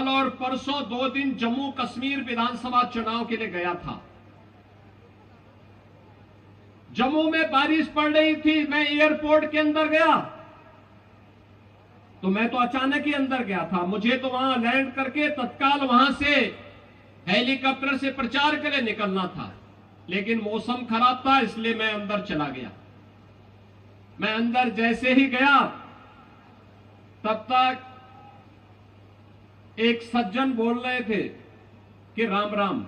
कल और परसों 2 दिन जम्मू कश्मीर विधानसभा चुनाव के लिए गया था। जम्मू में बारिश पड़ रही थी, मैं एयरपोर्ट के अंदर गया तो मैं तो अचानक ही अंदर गया था। मुझे तो वहां लैंड करके तत्काल वहां से हेलीकॉप्टर से प्रचार के लिए निकलना था, लेकिन मौसम खराब था इसलिए मैं अंदर चला गया। मैं अंदर जैसे ही गया तब तक एक सज्जन बोल रहे थे कि राम राम।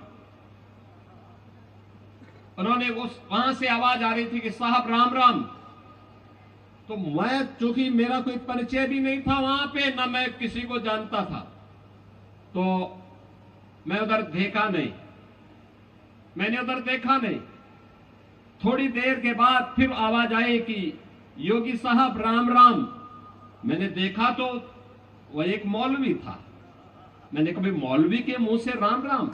उन्होंने वहां से आवाज आ रही थी कि साहब राम राम। तो मैं, चूंकि मेरा कोई परिचय भी नहीं था वहां पे, ना मैं किसी को जानता था, तो मैं उधर देखा नहीं, मैंने उधर देखा नहीं। थोड़ी देर के बाद फिर आवाज आई कि योगी साहब राम राम। मैंने देखा तो वह एक मौलवी था। मैंने कभी मौलवी के मुंह से राम राम,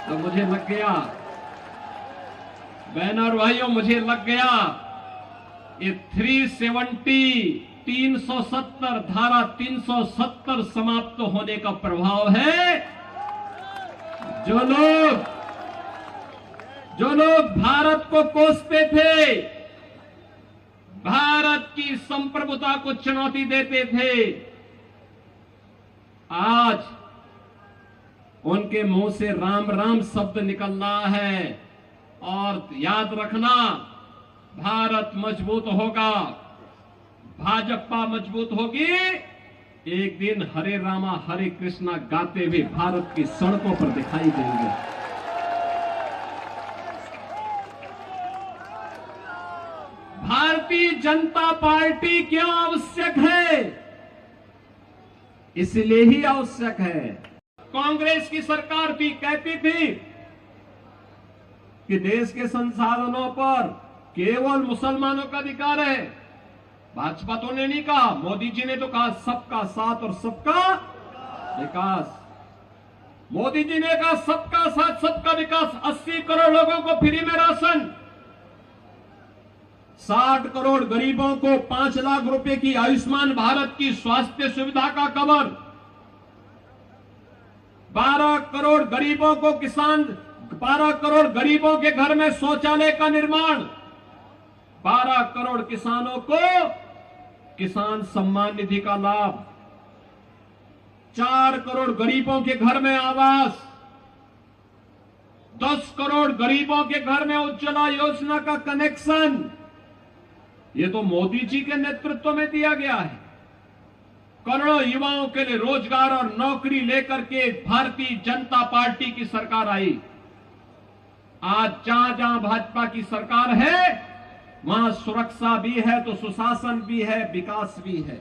तो मुझे लग गया, बहनों और भाइयों, मुझे लग गया ये 370 धारा 370 समाप्त होने का प्रभाव है। जो लोग भारत को कोसते थे, भारत की संप्रभुता को चुनौती देते थे, आज उनके मुंह से राम राम शब्द निकल रहा है। और याद रखना, भारत मजबूत होगा, भाजपा मजबूत होगी, एक दिन हरे रामा हरे कृष्णा गाते हुए भारत की सड़कों पर दिखाई देंगे। भारतीय जनता पार्टी क्यों आवश्यक है? इसलिए ही आवश्यक है। कांग्रेस की सरकार भी कहती थी कि देश के संसाधनों पर केवल मुसलमानों का अधिकार है। भाजपा तो ने नहीं कहा, मोदी जी ने तो कहा सबका साथ और सबका विकास। मोदी जी ने कहा सबका साथ सबका विकास। 80 करोड़ लोगों को फ्री में राशन, 60 करोड़ गरीबों को 5 लाख रुपए की आयुष्मान भारत की स्वास्थ्य सुविधा का कवर, 12 करोड़ गरीबों को 12 करोड़ गरीबों के घर में शौचालय का निर्माण, 12 करोड़ किसानों को किसान सम्मान निधि का लाभ, 4 करोड़ गरीबों के घर में आवास, 10 करोड़ गरीबों के घर में उज्ज्वला योजना का कनेक्शन। ये तो मोदी जी के नेतृत्व में दिया गया है। करोड़ों युवाओं के लिए रोजगार और नौकरी लेकर के भारतीय जनता पार्टी की सरकार आई। आज जहां जहां भाजपा की सरकार है वहां सुरक्षा भी है तो सुशासन भी है, विकास भी है,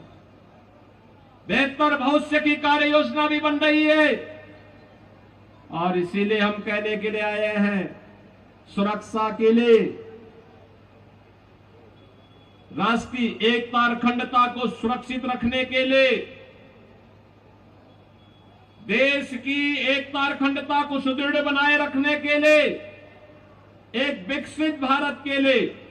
बेहतर भविष्य की कार्य योजना भी बन रही है। और इसीलिए हम कहने के लिए आए हैं, सुरक्षा के लिए, राष्ट्रीय एकता और अखंडता को सुरक्षित रखने के लिए, देश की एकता और अखंडता को सुदृढ़ बनाए रखने के लिए, एक विकसित भारत के लिए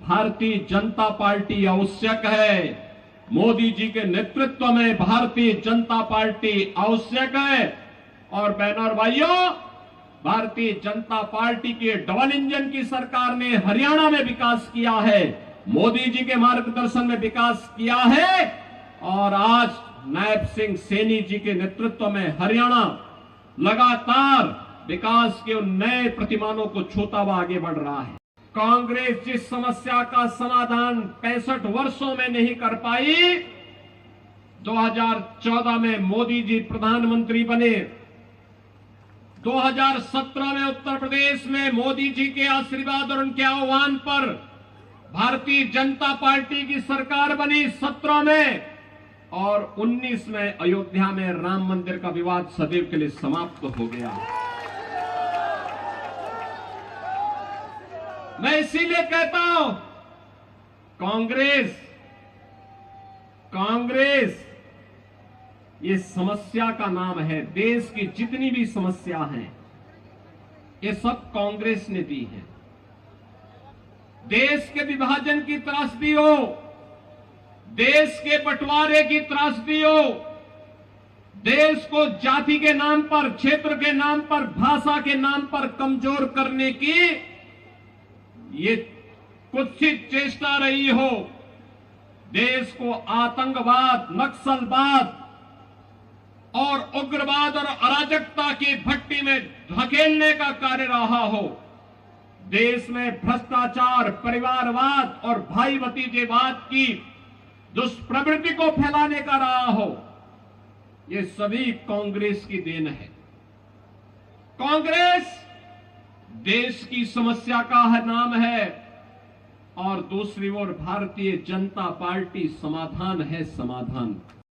भारतीय जनता पार्टी आवश्यक है। मोदी जी के नेतृत्व में भारतीय जनता पार्टी आवश्यक है। और बहनों और भाइयों, भारतीय जनता पार्टी के डबल इंजन की सरकार ने हरियाणा में विकास किया है, मोदी जी के मार्गदर्शन में विकास किया है। और आज नायब सिंह सैनी जी के नेतृत्व में हरियाणा लगातार विकास के उन नए प्रतिमानों को छूता हुआ आगे बढ़ रहा है। कांग्रेस जिस समस्या का समाधान 65 वर्षों में नहीं कर पाई, 2014 में मोदी जी प्रधानमंत्री बने, 2017 में उत्तर प्रदेश में मोदी जी के आशीर्वाद और उनके आह्वान पर भारतीय जनता पार्टी की सरकार बनी 17 में, और 19 में अयोध्या में राम मंदिर का विवाद सदैव के लिए समाप्त हो गया। मैं इसीलिए कहता हूं, कांग्रेस ये समस्या का नाम है। देश की जितनी भी समस्या हैं, ये सब कांग्रेस ने दी है। देश के विभाजन की त्रासदी हो, देश के बंटवारे की त्रासदी हो, देश को जाति के नाम पर, क्षेत्र के नाम पर, भाषा के नाम पर कमजोर करने की ये कुत्सित चेष्टा रही हो, देश को आतंकवाद, नक्सलवाद और उग्रवाद और अराजकता की भट्टी में धकेलने का कार्य रहा हो, देश में भ्रष्टाचार, परिवारवाद और भाई भतीजेवाद की दुष्प्रवृत्ति को फैलाने का रहा हो, ये सभी कांग्रेस की देन है। कांग्रेस देश की समस्या का नाम है और दूसरी ओर भारतीय जनता पार्टी समाधान है, समाधान।